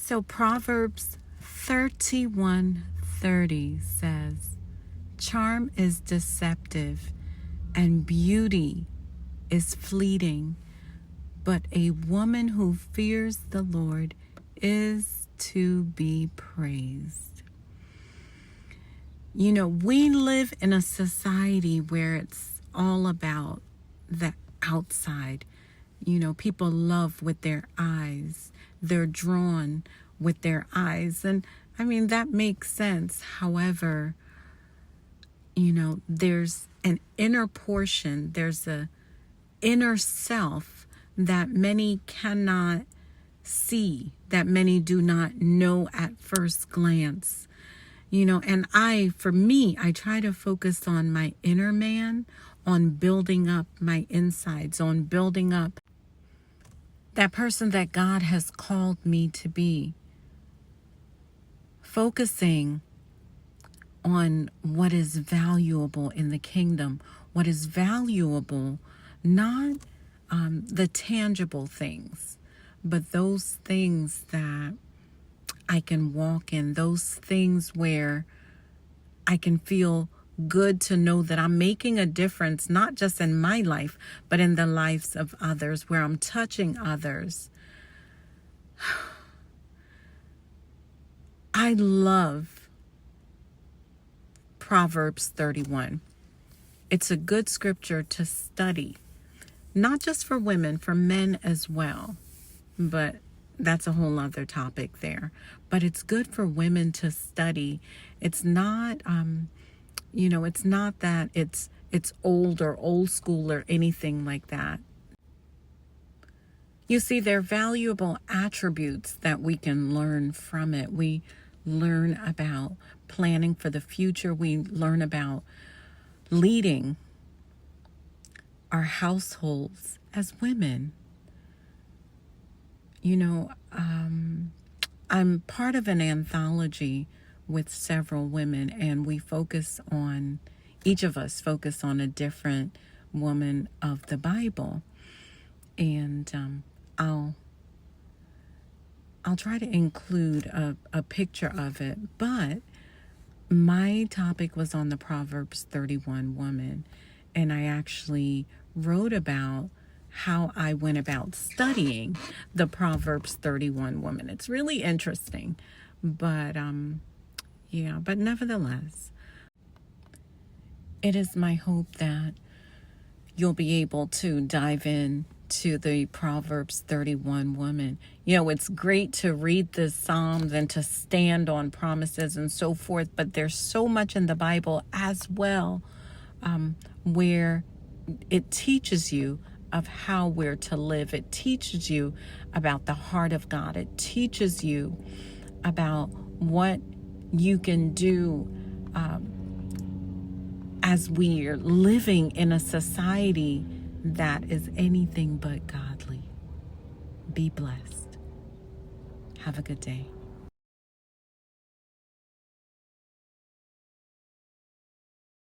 So Proverbs 31:30 says, charm is deceptive and beauty is fleeting, but a woman who fears the Lord is to be praised. You know, we live in a society where it's all about the outside. You know, people love with their eyes. They're drawn with their eyes. And I mean, that makes sense. However, you know, there's an inner portion, there's a inner self that many cannot see, that many do not know at first glance. You know, and for me, I try to focus on my inner man, on building up my insides, on building up that person that God has called me to be. Focusing on what is valuable in the kingdom, what is valuable, not the tangible things, but those things that I can walk in, those things where I can feel good to know that I'm making a difference, not just in my life, but in the lives of others, where I'm touching others. I love Proverbs 31. It's a good scripture to study, not just for women, for men as well. But that's a whole other topic there. But it's good for women to study. It's not, it's not that it's old or old school or anything like that. You see, there are valuable attributes that we can learn from it. We learn about planning for the future. We learn about leading our households as women. You know, I'm part of an anthology with several women, and each of us focus on a different woman of the Bible. And I'll try to include a picture of it, but my topic was on the Proverbs 31 woman, and I actually wrote about how I went about studying the Proverbs 31 woman. It's really interesting, but but nevertheless, it is my hope that you'll be able to dive in to the Proverbs 31 woman. You know, it's great to read the Psalms and to stand on promises and so forth, but there's so much in the Bible as well where it teaches you of how we're to live. It teaches you about the heart of God. It teaches you about what you can do as we are living in a society that is anything but godly. Be blessed. Have a good day.